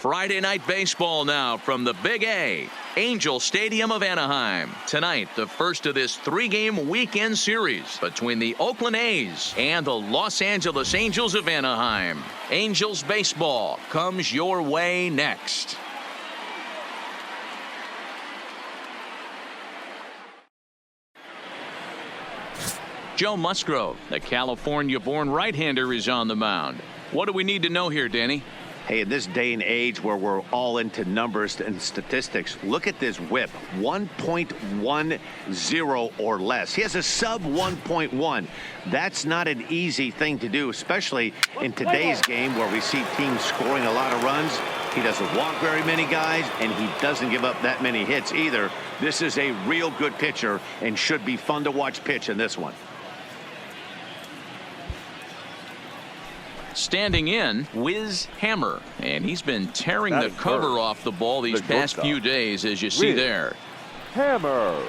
Friday night baseball now from the Big A, Angel Stadium of Anaheim. Tonight, the first of this three-game weekend series between the Oakland A's and the Los Angeles Angels of Anaheim. Angels baseball comes your way next. Joe Musgrove, the California-born right-hander, is on the mound. What do we need to know here, Danny? Hey, in this day and age where we're all into numbers and statistics, look at this whip, 1.10 or less. He has a sub 1.1. That's not an easy thing to do, especially in today's game where we see teams scoring a lot of runs. He doesn't walk very many guys, and he doesn't give up that many hits either. This is a real good pitcher and should be fun to watch pitch in this one. Standing in, Wiz Hammer, and he's been tearing the cover off the ball these past few days, as you see there. Hammer.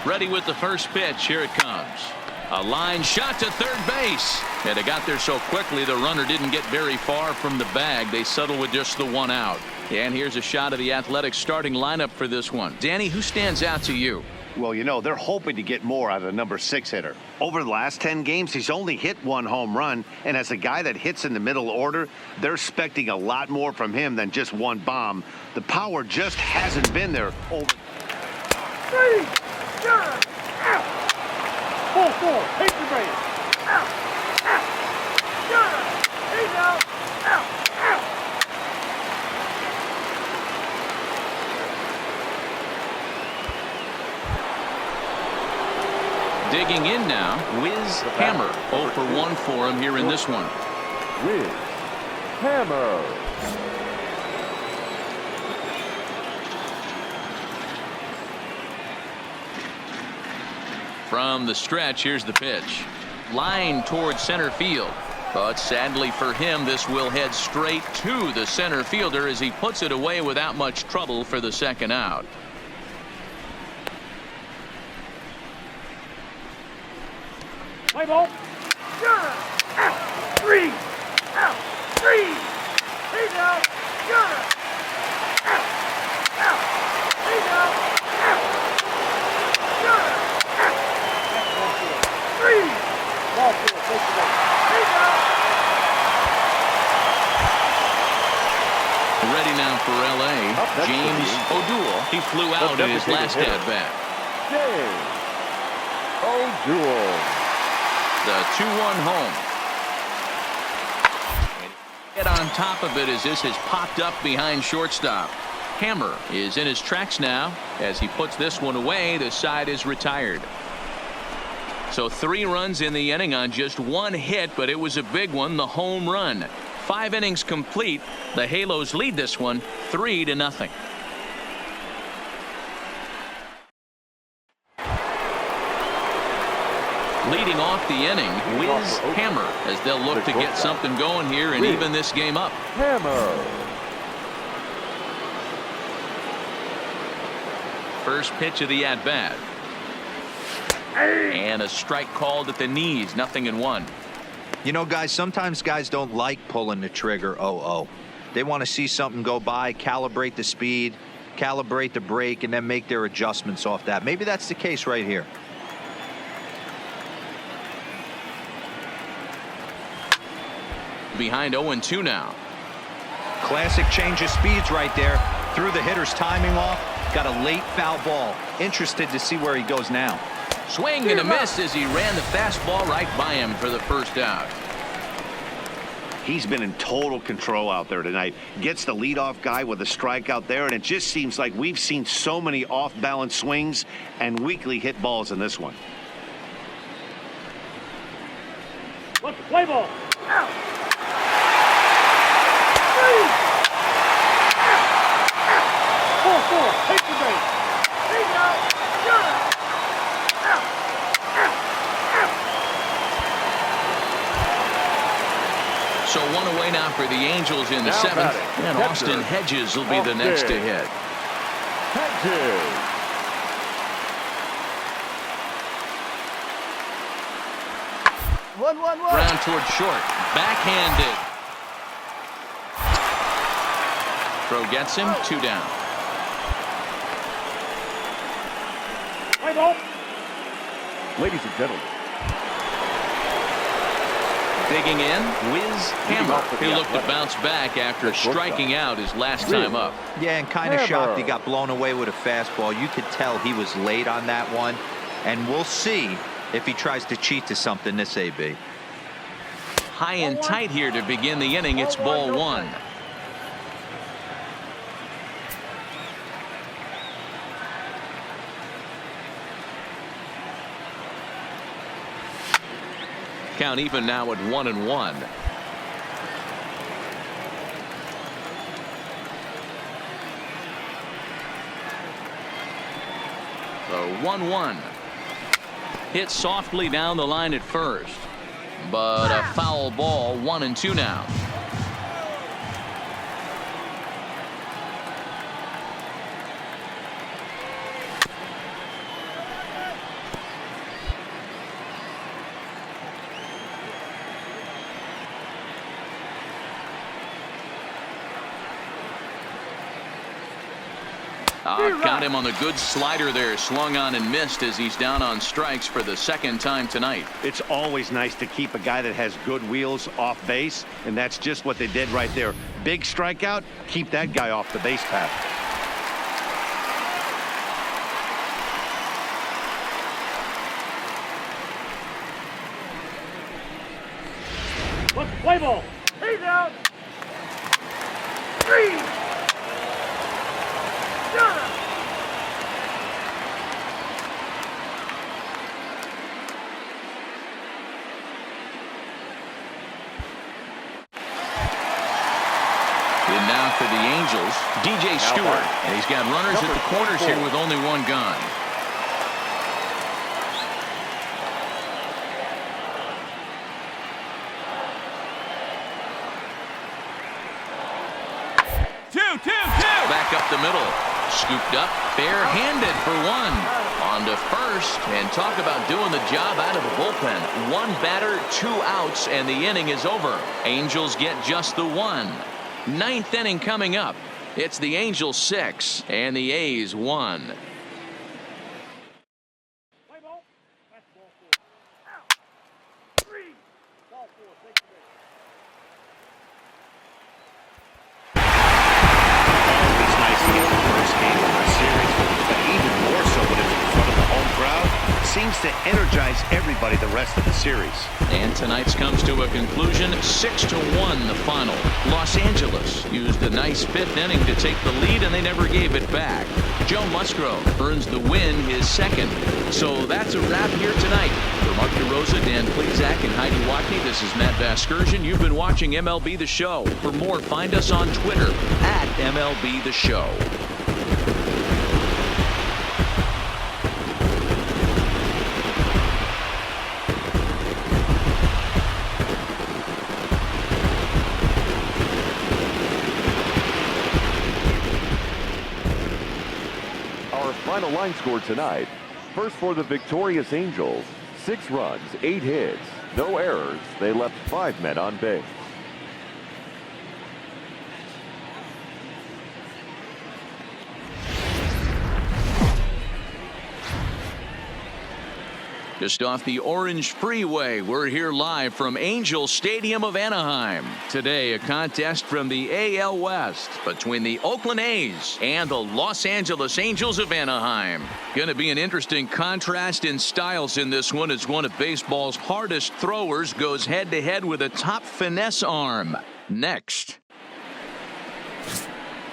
Ready with the first pitch. Here it comes. A line shot to third base. And it got there so quickly the runner didn't get very far from the bag. They settled with just the one out. And here's a shot of the Athletics starting lineup for this one. Danny, who stands out to you? Well, you know, they're hoping to get more out of the number 6 hitter. Over the last 10 games, he's only hit one home run. And as a guy that hits in the middle order, they're expecting a lot more from him than just one bomb. The power just hasn't been there over. 3, out. 4, take the base. Out. He's out. Out. Digging in now, Wiz Hammer. 0 for 1 for him here in this one. Wiz Hammer. From the stretch, here's the pitch. Line towards center field. But sadly for him, this will head straight to the center fielder as he puts it away without much trouble for the second out. Play ball. 3 out. Up next James O'Doul. He flew out in his last at-bat. James O'Doul. The 2-1 home. Get on top of it as this has popped up behind shortstop. Hammer is in his tracks now. As he puts this one away, the side is retired. So 3 runs in the inning on just 1 hit, but it was a big one, the home run. 5 innings complete. The Halos lead this one 3-0. Leading off the inning, Wiz Hammer, as they'll look to get something going here and even this game up. Hammer. First pitch of the at-bat. And a strike called at the knees, 0-1. You know, guys, sometimes guys don't like pulling the trigger 0-0. They want to see something go by, calibrate the speed, calibrate the brake, and then make their adjustments off that. Maybe that's the case right here. Behind 0-2 now. Classic change of speeds right there. Threw the hitter's timing off. Got a late foul ball. Interested to see where he goes now. Swing and a miss as he ran the fastball right by him for the first out. He's been in total control out there tonight. Gets the leadoff guy with a strikeout there, and it just seems like we've seen so many off-balance swings and weakly hit balls in this one. What's the play ball? Out. 4-4. Take the base. Take out. So 1 away now for the Angels in the 7th. And Austin Hedges will be the next to hit. Hedges. One. Ground toward short. Backhanded. Throw gets him. 2 down. Play ball. Ladies and gentlemen. Digging in, Wiz Hammer. He looked to bounce back after striking out his last time up. Yeah, and kind of shocked he got blown away with a fastball. You could tell he was late on that one. And we'll see if he tries to cheat to something this AB. High and tight here to begin the inning. It's ball 1. Count even now at 1-1. The 1-1. Hit softly down the line at first. But a foul ball. 1-2 now. Got him on the good slider there. Swung on and missed as he's down on strikes for the 2nd time tonight. It's always nice to keep a guy that has good wheels off base, and that's just what they did right there. Big strikeout, keep that guy off the base path. What's the play ball? He's out. 3. And now for the Angels, DJ Stewart. And he's got runners at the corners here with only 1 gone. Back up the middle. Scooped up, bare-handed for 1. On to first, and talk about doing the job out of the bullpen. 1 batter, 2 outs, and the inning is over. Angels get just the 1. 9th inning coming up. It's the Angels 6 and the A's 1. Play ball. That's ball 4. Out. 3. Ball 4. Take the base. It's nice to get surprise everybody the rest of the series. And tonight's comes to a conclusion, 6-1 the final. Los Angeles used a nice fifth inning to take the lead, and they never gave it back. Joe Musgrove earns the win, his second. So that's a wrap here tonight. For Mark DeRosa, Dan Plezak, and Heidi Watney, this is Matt Vasgersian. You've been watching MLB The Show. For more, find us on Twitter at MLB The Show. Final line score tonight. First for the victorious Angels, 6 runs, 8 hits, no errors. They left 5 men on base. Just off the Orange Freeway, we're here live from Angel Stadium of Anaheim. Today, a contest from the AL West between the Oakland A's and the Los Angeles Angels of Anaheim. Going to be an interesting contrast in styles in this one, as one of baseball's hardest throwers goes head-to-head with a top finesse arm. Next,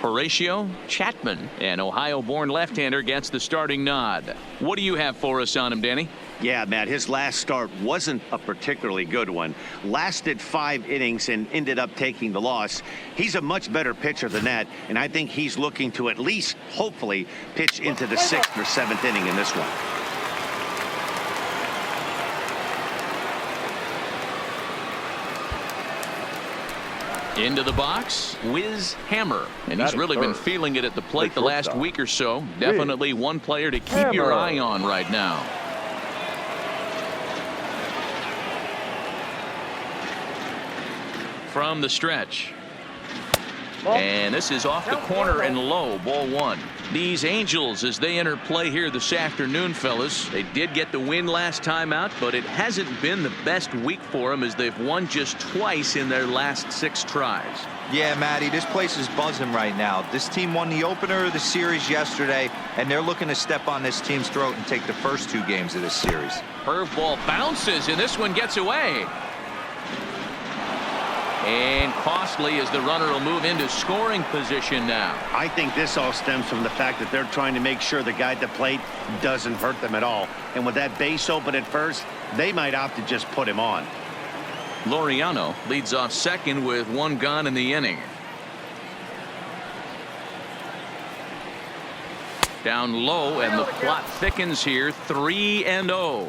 Horatio Chapman, an Ohio-born left-hander, gets the starting nod. What do you have for us on him, Danny? Yeah, Matt, his last start wasn't a particularly good one. Lasted 5 innings and ended up taking the loss. He's a much better pitcher than that, and I think he's looking to at least, hopefully, pitch into the 6th or 7th inning in this one. Into the box, Wiz Hammer. And he's really been feeling it at the plate the last week or so. Definitely one player to keep your eye on right now. From the stretch. And this is off the corner and low, ball 1. These Angels, as they enter play here this afternoon, fellas, they did get the win last time out, but it hasn't been the best week for them, as they've won just twice in their last 6 tries. Yeah, Matty, this place is buzzing right now. This team won the opener of the series yesterday, and they're looking to step on this team's throat and take the first 2 games of this series. Curveball bounces, and this one gets away. And costly, as the runner will move into scoring position now. I think this all stems from the fact that they're trying to make sure the guy at the plate doesn't hurt them at all. And with that base open at first, they might opt to just put him on. Laureano leads off second with 1 gone in the inning. Down low, and the plot thickens here, 3-0.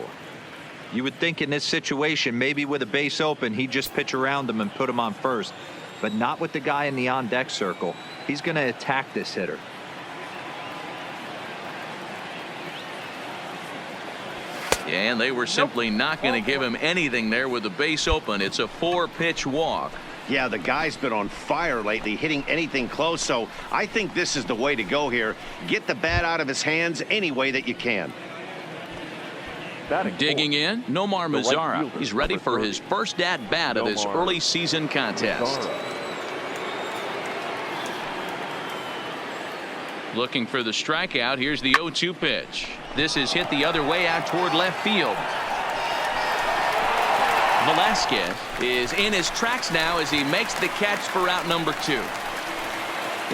You would think in this situation, maybe with a base open, he'd just pitch around him and put him on first. But not with the guy in the on-deck circle. He's going to attack this hitter. Yeah, and they were simply not going to give him anything there with the base open. It's a 4-pitch walk. Yeah, the guy's been on fire lately, hitting anything close. So I think this is the way to go here. Get the bat out of his hands any way that you can. Digging in, Nomar Mazara. He's ready for his first at-bat of this early season contest. Looking for the strikeout. Here's the 0-2 pitch. This is hit the other way out toward left field. Velasquez is in his tracks now as he makes the catch for out number 2.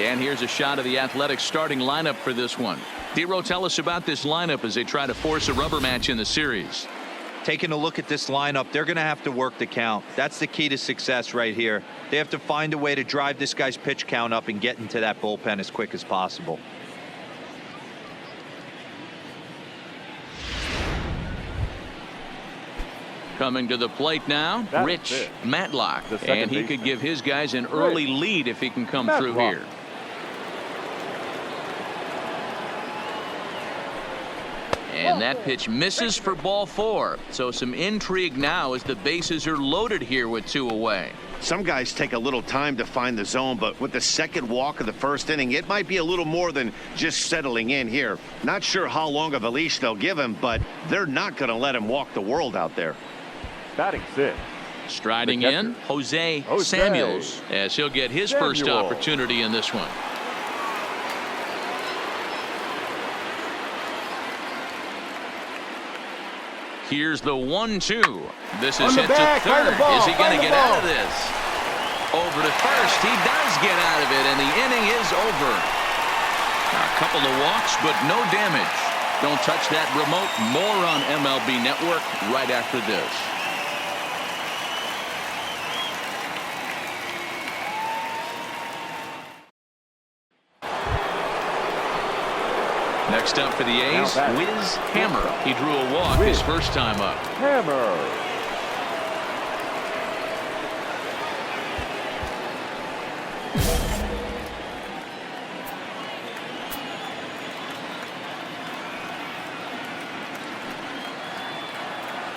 And here's a shot of the Athletics starting lineup for this one. Dero, tell us about this lineup as they try to force a rubber match in the series. Taking a look at this lineup, they're going to have to work the count. That's the key to success right here. They have to find a way to drive this guy's pitch count up and get into that bullpen as quick as possible. Coming to the plate now, Rich Matlock. And he could give his guys an early lead if he can come through here. And that pitch misses for ball 4. So some intrigue now as the bases are loaded here with 2 away. Some guys take a little time to find the zone, but with the second walk of the first inning, it might be a little more than just settling in here. Not sure how long of a leash they'll give him, but they're not going to let him walk the world out there. Batting 6. Striding in, Jose Samuels, as he'll get his first opportunity in this one. Here's the 1-2. This is On the hit back, to find the third. ball, Is he going to find the get out ball. of this? Over to first. He does get out of it, and the inning is over. A couple of walks, but no damage. Don't touch that remote. More on MLB Network right after this. Next up for the A's, Wiz Hammer. He drew a walk his first time up. Hammer.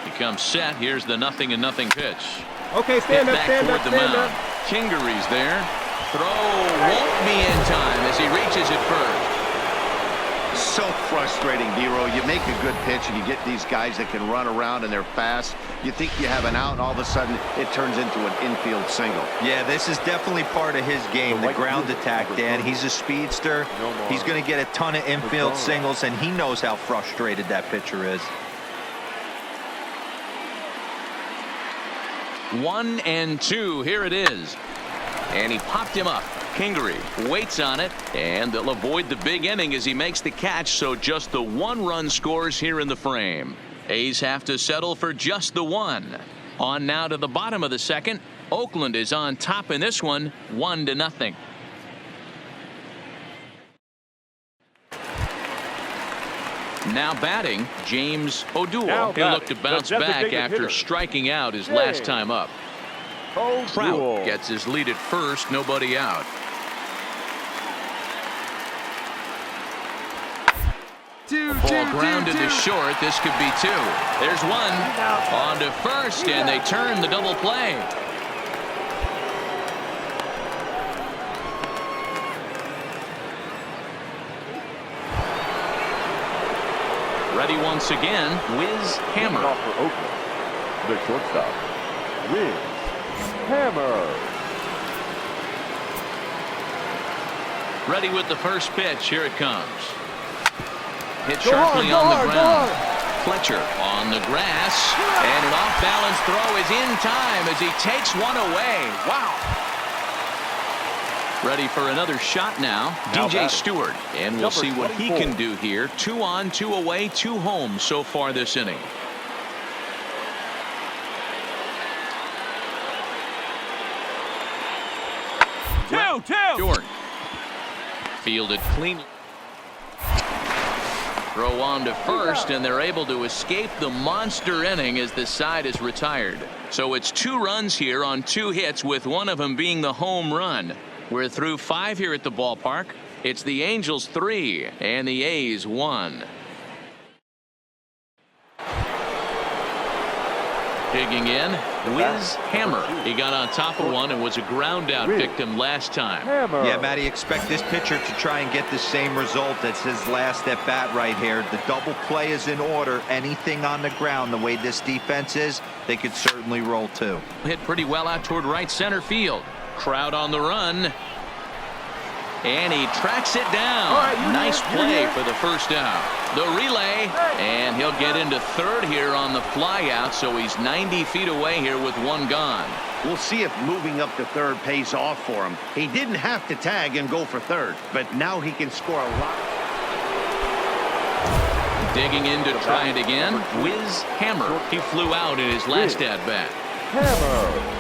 He comes set. Here's the 0-0 pitch. Okay, stand Hit up, back stand toward up, the stand mound. up. Kingery's there. Throw won't be in time as he reaches it first. So frustrating, Dero. You make a good pitch and you get these guys that can run around and they're fast. You think you have an out, and all of a sudden it turns into an infield single. Yeah, this is definitely part of his game, the ground attack, Dan. He's a speedster. He's going to get a ton of infield singles, and he knows how frustrated that pitcher is. 1-2. Here it is. And he popped him up. Kingery waits on it, and they'll avoid the big inning as he makes the catch, so just the 1-run scores here in the frame. A's have to settle for just the 1. On now to the bottom of the second. Oakland is on top in this one, 1-0. Now batting, James O'Doul. He'll look to bounce back after striking out his last time up. Trout gets his lead at first, nobody out. Ball grounded to short. This could be 2. There's 1. On to first, and they turn the double play. Ready once again, Wiz Hammer. Off for Oakland. The shortstop, Wiz Hammer. Ready with the first pitch. Here it comes. Hit sharply on the ground. Fletcher on the grass, and an off-balance throw is in time as he takes one away. Wow. Ready for another shot now, DJ Stewart, and we'll see what he can do here. 2 on, 2 away, 2 home so far this inning. Stewart fielded clean. Throw on to first, and they're able to escape the monster inning as the side is retired. So it's 2 runs here on 2 hits, with one of them being the home run. We're through 5 here at the ballpark. It's the Angels 3 and the A's 1. Digging in, Wiz Hammer. He got on top of one and was a ground out victim last time. Yeah, Matty, expect this pitcher to try and get the same result as his last at bat right here. The double play is in order. Anything on the ground, the way this defense is, they could certainly roll 2. Hit pretty well out toward right center field. Crowd on the run. And he tracks it down. Nice play for the first out. The relay, and he'll get into third here on the fly out, so he's 90 feet away here with 1 gone. We'll see if moving up to third pays off for him. He didn't have to tag and go for third, but now he can score a lot. Digging in to try it again, Wiz Hammer. He flew out in his last at-bat. Hammer.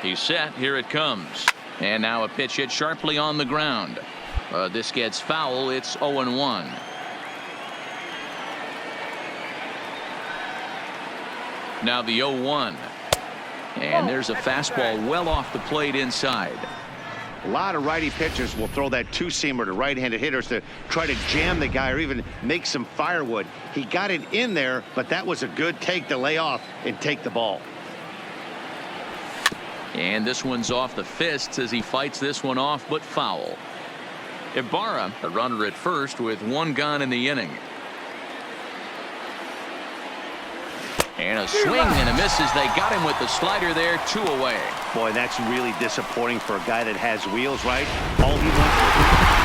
He's set. Here it comes. And now a pitch hit sharply on the ground. This gets foul. It's 0-1. Now the 0-1. And there's a fastball well off the plate inside. A lot of righty pitchers will throw that 2-seamer to right-handed hitters to try to jam the guy or even make some firewood. He got it in there, but that was a good take to lay off and take the ball. And this one's off the fists as he fights this one off, but foul. Ibarra, a runner at first with 1 gone in the inning. And a swing and a miss as they got him with the slider there, 2 away. Boy, that's really disappointing for a guy that has wheels, right? All he wants to do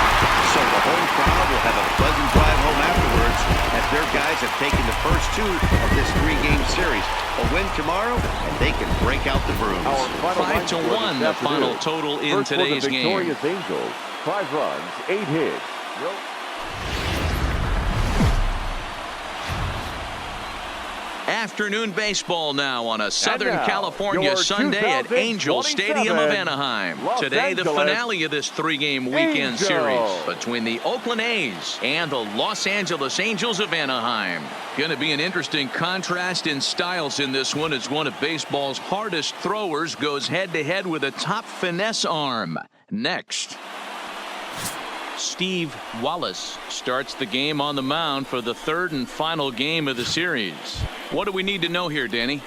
home crowd will have a pleasant drive home afterwards as their guys have taken the first two of this three-game series. A win tomorrow, and they can break out the brooms. 5-1 the final total in First today's for the game. victorious Angels, 5 runs, 8 hits. Afternoon baseball now on a Southern now, California your Sunday at Angel Stadium of Anaheim. Los Today, the Angeles finale of this three-game weekend Angels. series between the Oakland A's and the Los Angeles Angels of Anaheim. Going to be an interesting contrast in styles in this one as one of baseball's hardest throwers goes head-to-head with a top finesse arm. Next, Steve Wallace starts the game on the mound for the third and final game of the series. What do we need to know here, Danny?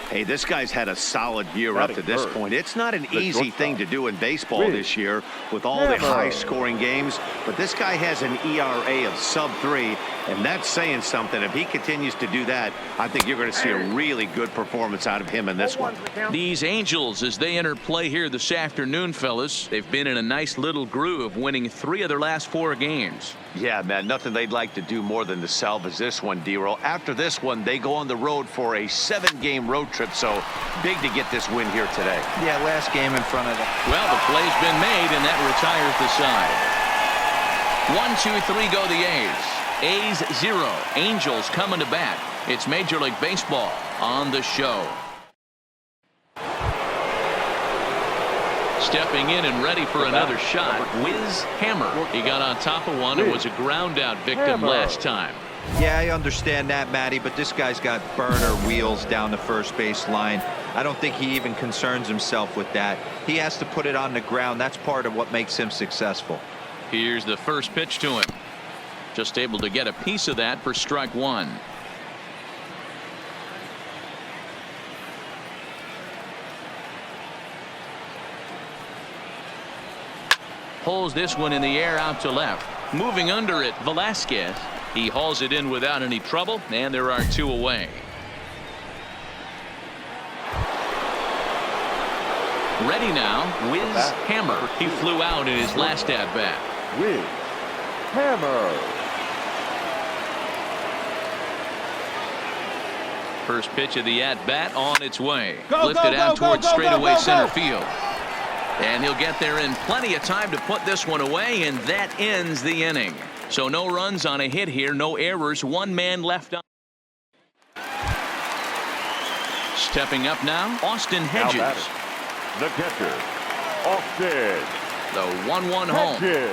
Hey, this guy's had a solid year up to this point. It's not an easy thing to do in baseball this year with all the high-scoring games, but this guy has an ERA of sub-3, and that's saying something. If he continues to do that, I think you're going to see a really good performance out of him in this one. These Angels, as they enter play here this afternoon, fellas, they've been in a nice little groove, winning 3 of their last 4 games. Yeah, man, nothing they'd like to do more than to salvage this one, D-Roll. After this one, they go on the road for a 7-game road trip, so big to get this win here today. Yeah, last game in front of them. Well, the play's been made, and that retires the side. 1, 2, 3 go the A's. A's 0. Angels coming to bat. It's Major League Baseball on the show. Stepping in and ready for another shot, Wiz Hammer. He got on top of one and was a ground out victim last time. Yeah, I understand that, Matty, but this guy's got burner wheels down the first base line. I don't think he even concerns himself with that. He has to put it on the ground. That's part of what makes him successful. Here's the first pitch to him. Just able to get a piece of that for strike 1. Pulls this one in the air out to left. Moving under it, Velasquez. He hauls it in without any trouble, and there are 2 away. Ready now, Wiz Hammer. He flew out in his last at-bat. Wiz Hammer. First pitch of the at-bat on its way. Lifted out towards straightaway center field. And he'll get there in plenty of time to put this one away, and that ends the inning. So no runs on a hit here, no errors, 1 man left on. Stepping up now, Austin Hedges. The catcher, Austin. The 1-1 home. Two.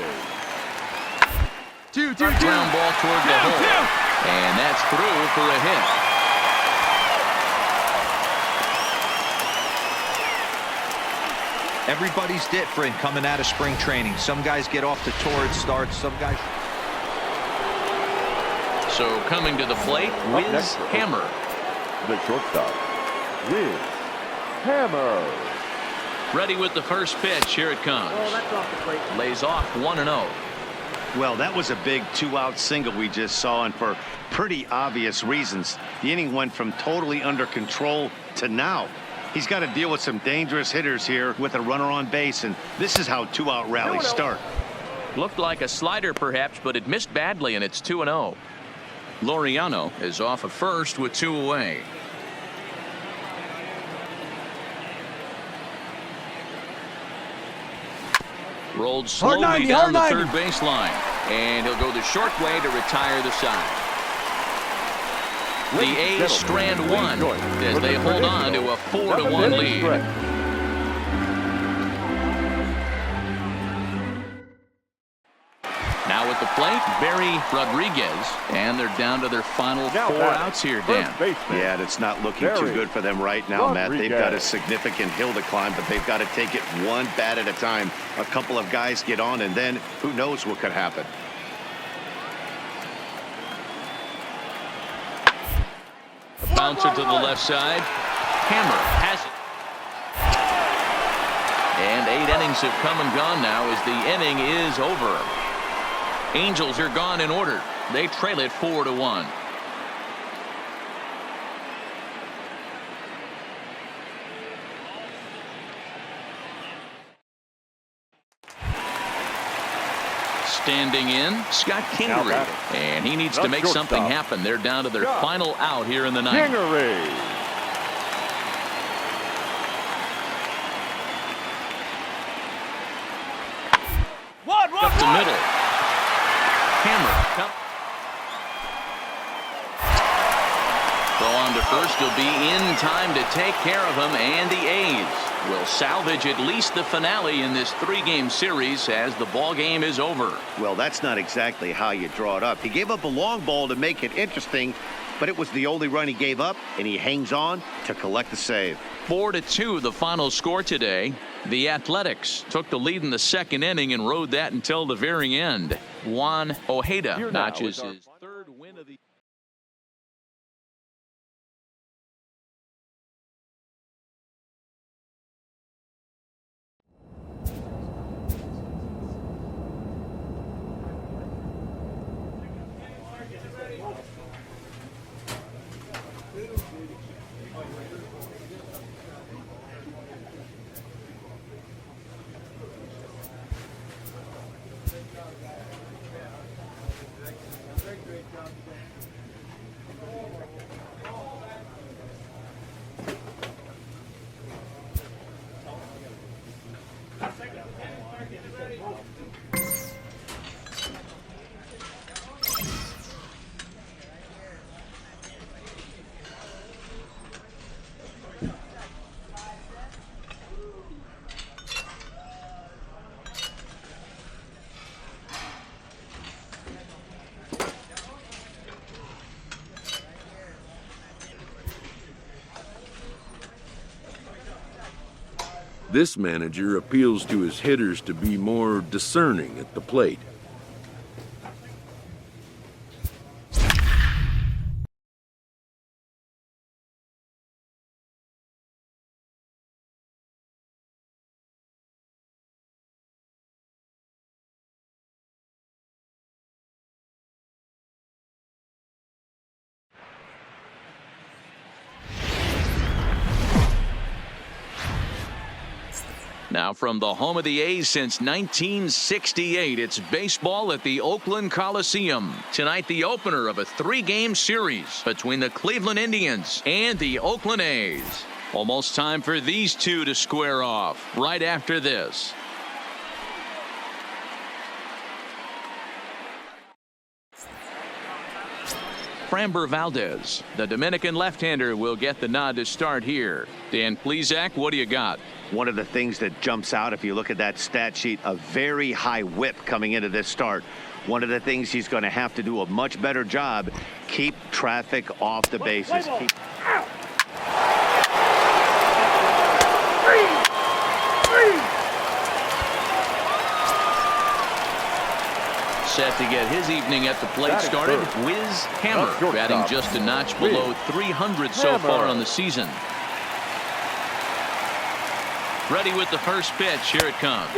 Ground ball toward the hole. And that's through for a hit. Everybody's different coming out of spring training. Some guys get off to torrid starts. Some guys. So coming to the plate, Wiz Hammer. The shortstop, Wiz Hammer. Ready with the first pitch. Here it comes. That's off the plate. Lays off 1-0. Well, that was a big 2-out single we just saw, and for pretty obvious reasons. The inning went from totally under control to now. He's got to deal with some dangerous hitters here with a runner on base, and this is how 2-out rallies start. Looked like a slider perhaps, but it missed badly, and it's 2-0. Laureano is off of first with 2 away. Rolled slowly down the third baseline, and he'll go the short way to retire the side. The A's strand 1 as they hold on to a 4-1 lead. Now at the plate, Barry Rodriguez, and they're down to their final 4 outs here, Dan. Yeah, it's not looking too good for them right now, Matt. They've got a significant hill to climb, but they've got to take it one bat at a time. A couple of guys get on, and then who knows what could happen. Bouncer to the left side. Hammer has it. And 8 innings have come and gone now as the inning is over. Angels are gone in order. They trail it 4-1. Standing in, Scott Kingery. And he needs to make something happen. They're down to their final out here in the ninth. Kingery. Up the middle. Hammer. Throw on to first will be in time to take care of him, and the A's will salvage at least the finale in this 3-game series as the ball game is over. Well, that's not exactly how you draw it up. He gave up a long ball to make it interesting, but it was the only run he gave up, and he hangs on to collect the save. 4-2 the final score today. The Athletics took the lead in the second inning and rode that until the very end. Juan Ojeda notches his third win of the This manager appeals to his hitters to be more discerning at the plate. Now from the home of the A's since 1968, it's baseball at the Oakland Coliseum. Tonight, the opener of a 3-game series between the Cleveland Indians and the Oakland A's. Almost time for these two to square off right after this. Framber Valdez, the Dominican left-hander, will get the nod to start here. Dan Plesac, what do you got? One of the things that jumps out if you look at that stat sheet, a very high whip coming into this start. One of the things he's going to have to do a much better job, keep traffic off the bases. Set to get his evening at the plate started. Wiz Hammer batting just a notch below 300 so far on the season. Ready with the first pitch. Here it comes.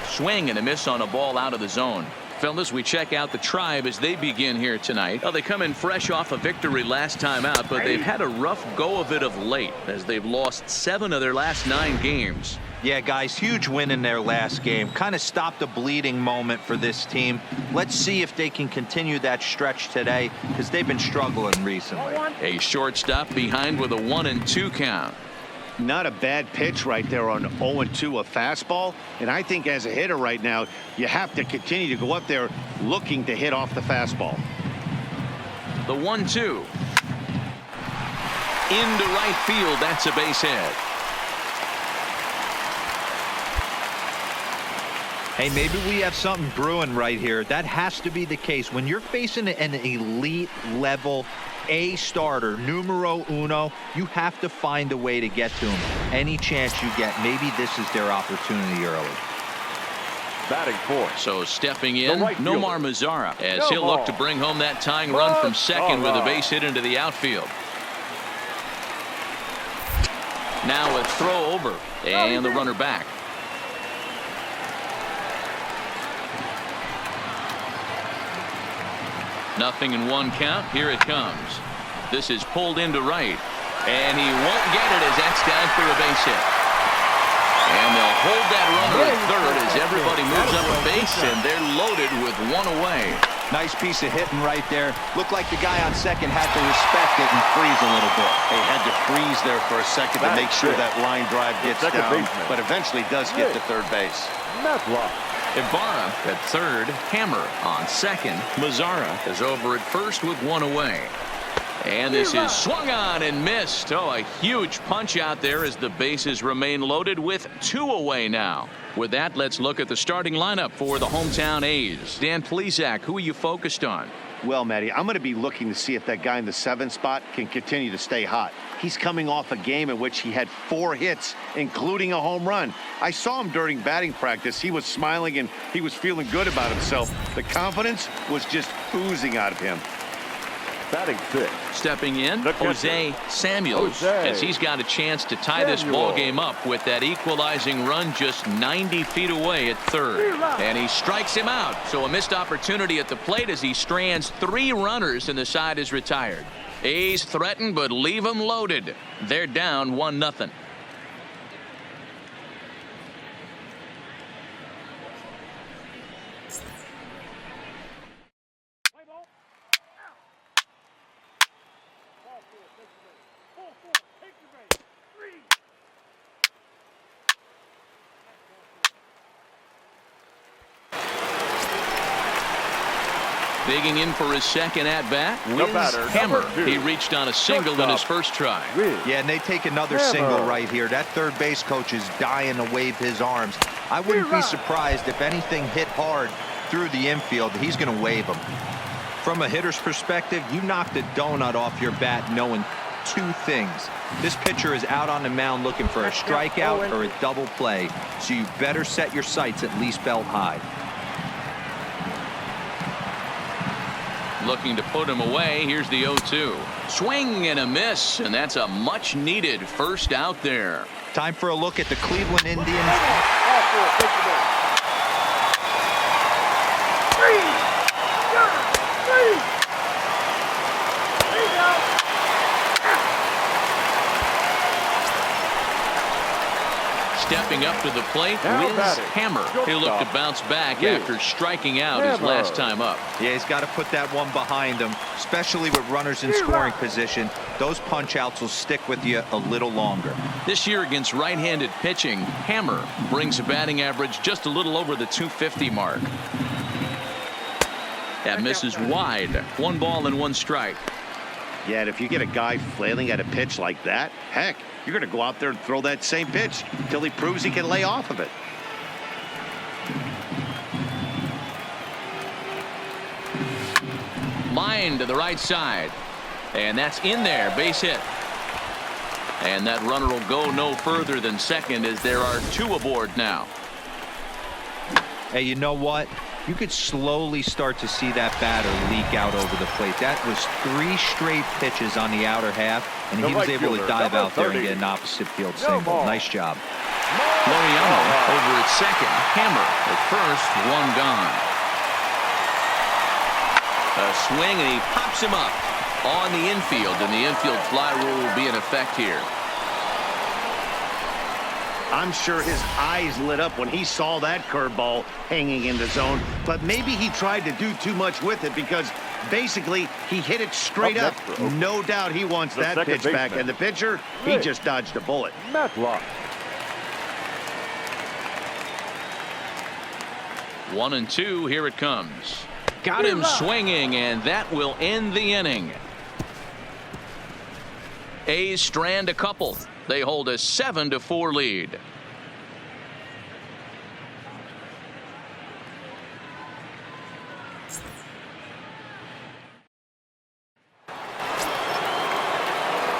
Swing and a miss on a ball out of the zone. Fellas, we check out the Tribe as they begin here tonight. Well, they come in fresh off a victory last time out, but they've had a rough go of it of late as they've lost 7 of their last 9 games. Yeah, guys, huge win in their last game. Kind of stopped a bleeding moment for this team. Let's see if they can continue that stretch today because they've been struggling recently. A shortstop behind with a 1-2 count. Not a bad pitch right there on 0-2, a fastball. And I think as a hitter right now, you have to continue to go up there looking to hit off the fastball. The 1-2. Into right field. That's a base hit. Hey, maybe we have something brewing right here. That has to be the case. When you're facing an elite level A starter, numero uno, you have to find a way to get to him. Any chance you get, maybe this is their opportunity early. Batting fourth. So stepping in, Nomar Mazara, as he'll look to bring home that tying run from second with a base hit into the outfield. Now a throw over, and the runner back. Nothing in 1 count. Here it comes. This is pulled into right, and he won't get it as that's down for a base hit. And they'll hold that runner at third as everybody moves up a base, and they're loaded with one away. Nice piece of hitting right there. Looked like the guy on second had to respect it and freeze a little bit. He had to freeze there for a second to make sure that line drive gets down, but eventually does get to third base. Ibarra at third, Hammer on second. Mazzara is over at first with one away. And this is swung on and missed. Oh, a huge punch out there as the bases remain loaded with two away now. With that, let's look at the starting lineup for the hometown A's. Dan Plesac, who are you focused on? Well, Matty, I'm going to be looking to see if that guy in the 7th spot can continue to stay hot. He's coming off a game in which he had 4 hits, including a home run. I saw him during batting practice. He was smiling and he was feeling good about himself. The confidence was just oozing out of him. Batting 6. Stepping in, Jose Samuels, as he's got a chance to tie this ball game up with that equalizing run just 90 feet away at third. And he strikes him out. So a missed opportunity at the plate as he strands 3 runners and the side is retired. A's threaten, but leave them loaded. They're down 1-0. Digging in for his second at-bat, Wiz Hammer. He reached on a single in his first try. Yeah, and they take another single right here. That third base coach is dying to wave his arms. I wouldn't be surprised if anything hit hard through the infield. He's going to wave them. From a hitter's perspective, you knocked a donut off your bat knowing 2 things. This pitcher is out on the mound looking for a strikeout or a double play, so you better set your sights at least belt high. Looking to put him away. Here's the 0-2. Swing and a miss, and that's a much-needed first out there. Time for a look at the Cleveland Indians. Stepping up to the plate, Wiz Hammer. He'll look to bounce back after striking out his last time up. Yeah, he's got to put that one behind him, especially with runners in scoring position. Those punch-outs will stick with you a little longer. This year against right-handed pitching, Hammer brings a batting average just a little over the 250 mark. That misses wide. 1 ball and 1 strike. Yeah, and if you get a guy flailing at a pitch like that, heck, you're going to go out there and throw that same pitch until he proves he can lay off of it. Line to the right side. And that's in there. Base hit. And that runner will go no further than second as there are 2 aboard now. Hey, you know what? You could slowly start to see that batter leak out over the plate. That was 3 straight pitches on the outer half, and he was able to dive out there and get an opposite field single. Nice job. Loriano over at second. Hammer at first. 1 gone. A swing, and he pops him up on the infield, and the infield fly rule will be in effect here. I'm sure his eyes lit up when he saw that curveball hanging in the zone, but maybe he tried to do too much with it because basically he hit it straight up. No doubt he wants that pitch back, and the pitcher, he just dodged a bullet. 1-2, here it comes. Got him swinging, and that will end the inning. A's strand a couple. They hold a 7-4 lead.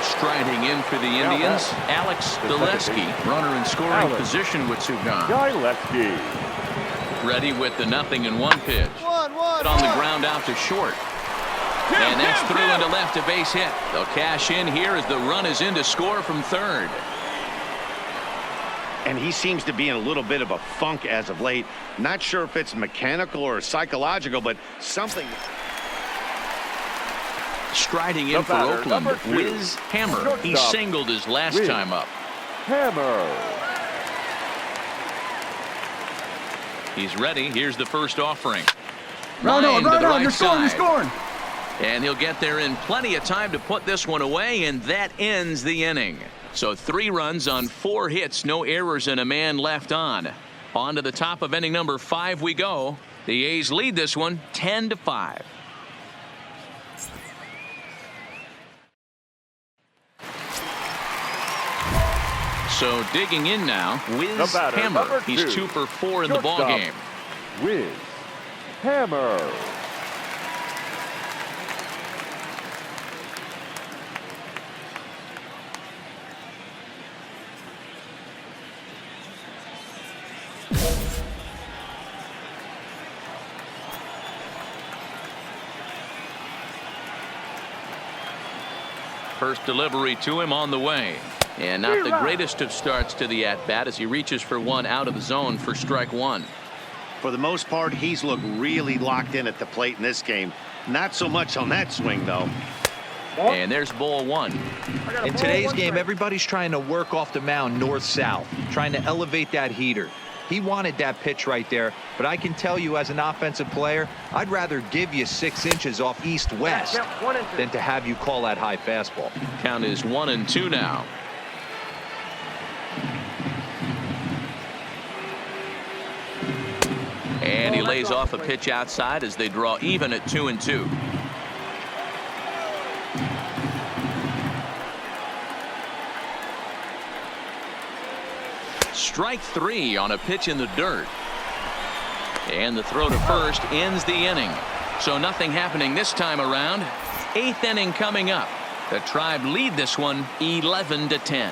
Striding in for the Indians, Alex Gillespie, runner in scoring position with 2 gone. Ready with the 0-1 pitch. On the ground out to short. And that's through into left, a base hit. They'll cash in here as the run is in to score from third. And he seems to be in a little bit of a funk as of late. Not sure if it's mechanical or psychological, but something. Striding in for Oakland, Wiz Hammer. He singled his last time up. He's ready. Here's the first offering. Right on, Line to the right you're scoring, you're side. scoring. And he'll get there in plenty of time to put this one away, and that ends the inning. So 3 runs on 4 hits, no errors, and a man left on. On to the top of inning number 5 we go. The A's lead this one 10-5. So digging in now, Wiz batter, Hammer. number He's 2. 2 for 4 in the ball Shortstop. game. Wiz Hammer. First delivery to him on the way. And not the greatest of starts to the at-bat as he reaches for one out of the zone for strike 1. For the most part, he's looked really locked in at the plate in this game. Not so much on that swing, though. And there's ball 1. In today's game, everybody's trying to work off the mound north-south, trying to elevate that heater. He wanted that pitch right there, but I can tell you as an offensive player, I'd rather give you 6 inches off east-west than to have you call that high fastball. Count is 1-2 now. And he lays off a pitch outside as they draw even at 2-2. Strike 3 on a pitch in the dirt. And the throw to first ends the inning. So nothing happening this time around. 8th inning coming up. The Tribe lead this one 11-10.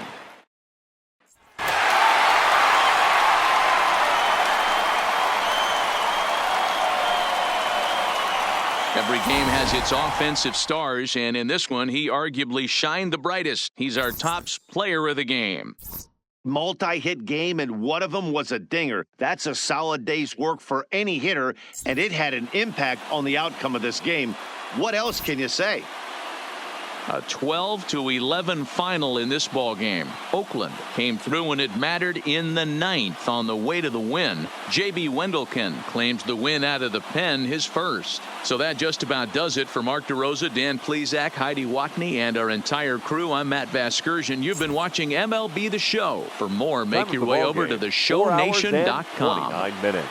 Every game has its offensive stars, and in this one, he arguably shined the brightest. He's our top player of the game. Multi-hit game, and one of them was a dinger. That's a solid day's work for any hitter, and it had an impact on the outcome of this game. What else can you say? A 12-11 final in this ball game. Oakland came through when it mattered in the 9th on the way to the win. J.B. Wendelken claims the win out of the pen, his first. So that just about does it for Mark DeRosa, Dan Plesac, Heidi Watney, and our entire crew. I'm Matt Vasgersian. You've been watching MLB The Show. For more, make your way over to theshownation.com. 49 minutes.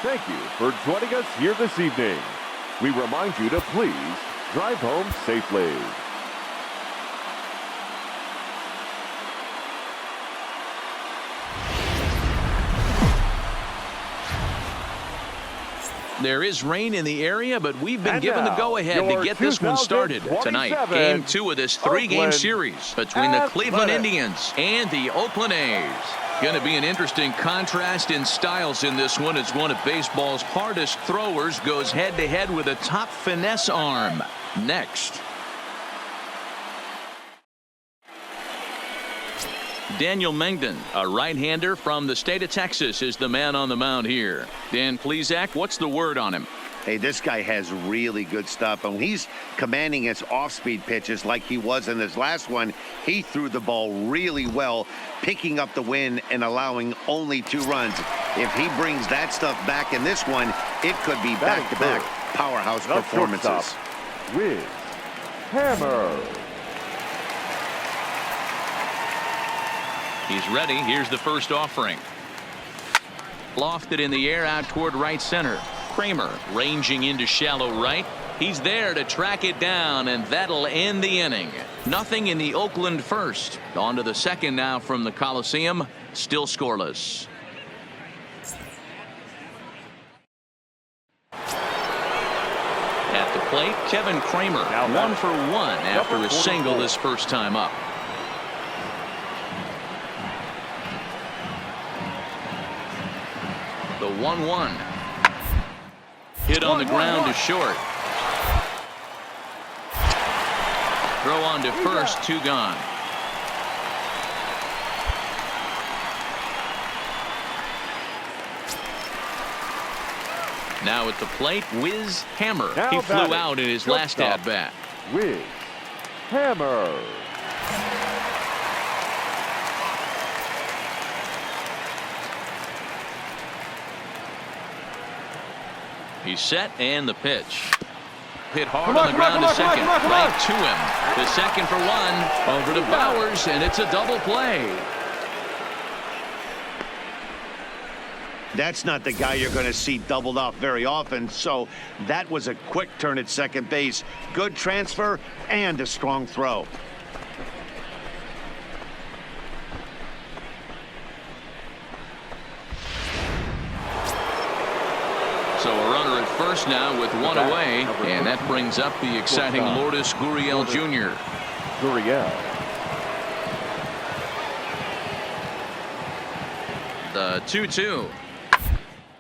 Thank you for joining us here this evening. We remind you to please drive home safely. There is rain in the area, but we've been And given the now, go-ahead to your get this one started tonight. 2027 Game 2 of this 3-game Oakland series between the Cleveland Athletics. Indians and the Oakland A's. Going to be an interesting contrast in styles in this one as one of baseball's hardest throwers goes head-to-head with a top finesse arm. Next. Daniel Mengden, a right-hander from the state of Texas, is the man on the mound here. Dan Plesac, what's the word on him? Hey, this guy has really good stuff. And when he's commanding his off-speed pitches like he was in his last one, he threw the ball really well, picking up the win and allowing only 2 runs. If he brings that stuff back in this one, it could be back-to-back powerhouse performances. Wiz Hammer. He's ready. Here's the first offering. Lofted in the air out toward right center. Kramer ranging into shallow right. He's there to track it down, and that'll end the inning. Nothing in the Oakland first. On to the second now from the Coliseum. Still scoreless. At the plate, Kevin Kramer. Now 1 for 1 after number a single 44. this first time up. The 1-1. Hit on the ground to short. Throw on to first, 2 gone. Now at the plate, Wiz Hammer. Now He flew batting, out in his last shortstop. at-bat. Wiz Hammer. He's set and the pitch. Hit hard on the ground to second. Right to him. The second for one. Over to Bowers, and it's a double play. That's not the guy you're going to see doubled off very often, so that was a quick turn at second base. Good transfer and a strong throw. So a runner at first now with one away, and that brings up the exciting Lourdes Gurriel Jr. Gurriel. The 2-2.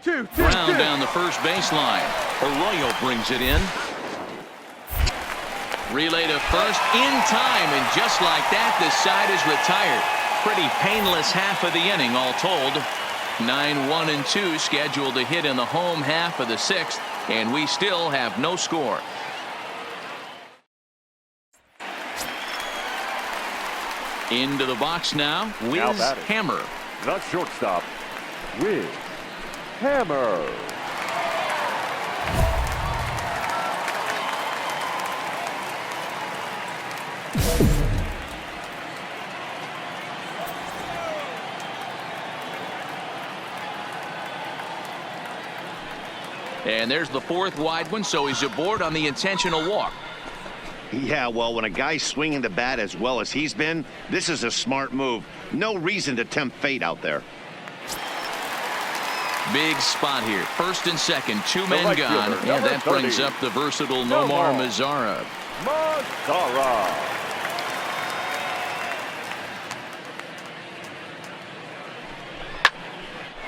Ground down the first baseline. Arroyo brings it in. Relay to first in time, and just like that, this side is retired. Pretty painless half of the inning, all told. 9-1-2 scheduled to hit in the home half of the sixth, and we still have no score. Into the box now, Wiz Hammer. The shortstop, Wiz Hammer. And there's the fourth wide one, so he's aboard on the intentional walk. Yeah, well, when a guy's swinging the bat as well as he's been, this is a smart move. No reason to tempt fate out there. Big spot here. First and second, two men gone. And that brings up the versatile Nomar Mazara.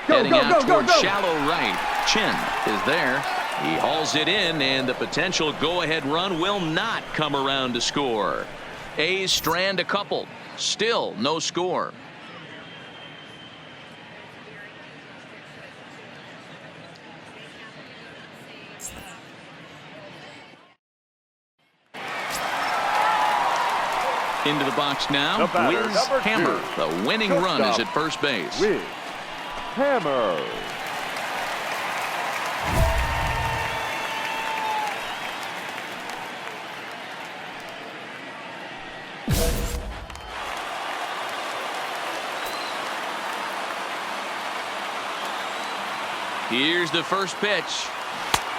Heading out toward shallow right. Chin is there. He hauls it in, and the potential go-ahead run will not come around to score. A's strand a couple. Still no score. Into the box now, Wiz Hammer. The winning run is at first base. Wiz Hammer. Here's the first pitch.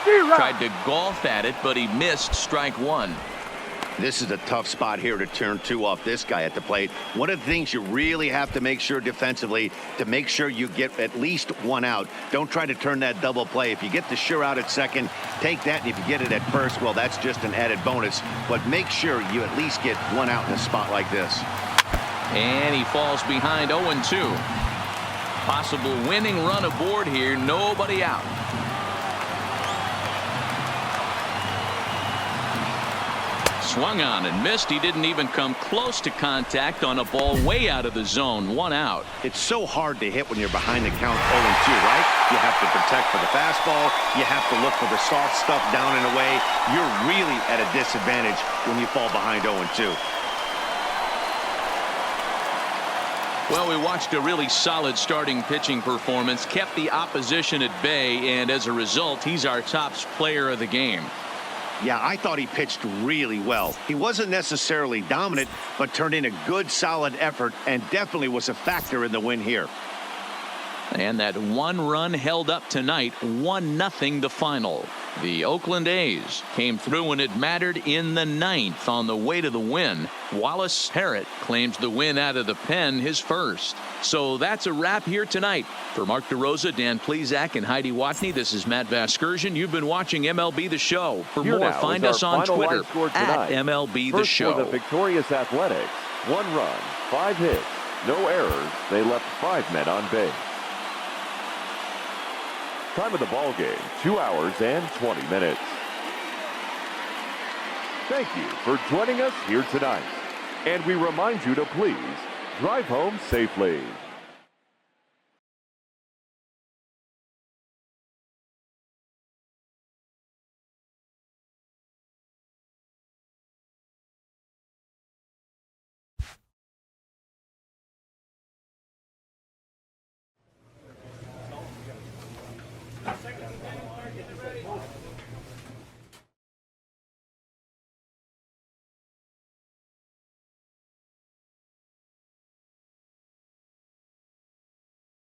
Tried to golf at it, but he missed strike one. This is a tough spot here to turn two off this guy at the plate. One of the things you really have to make sure defensively to make sure you get at least one out. Don't try to turn that double play. If you get the sure out at second, take that, and if you get it at first, well, that's just an added bonus. But make sure you at least get one out in a spot like this. And he falls behind 0-2. Possible winning run aboard here. Nobody out. Swung on and missed. He didn't even come close to contact on a ball way out of the zone. One out. It's so hard to hit when you're behind the count 0-2, right? You have to protect for the fastball. You have to look for the soft stuff down and away. You're really at a disadvantage when you fall behind 0-2. Well, we watched a really solid starting pitching performance, kept the opposition at bay, and as a result, he's our top player of the game. Yeah, I thought he pitched really well. He wasn't necessarily dominant, but turned in a good, solid effort and definitely was a factor in the win here. And that one run held up tonight, 1-0 the final. The Oakland A's came through when it mattered in the ninth on the way to the win. Wallace Harrett claims the win out of the pen, his first. So that's a wrap here tonight. For Mark DeRosa, Dan Plesac, and Heidi Watney, this is Matt Vasgersian. You've been watching MLB The Show. For more, find us on Twitter at MLB The Show. For the victorious Athletics, 1 run, 5 hits, no errors. They left 5 men on base. Time of the ball game, 2 hours and 20 minutes. Thank you for joining us here tonight. And we remind you to please drive home safely.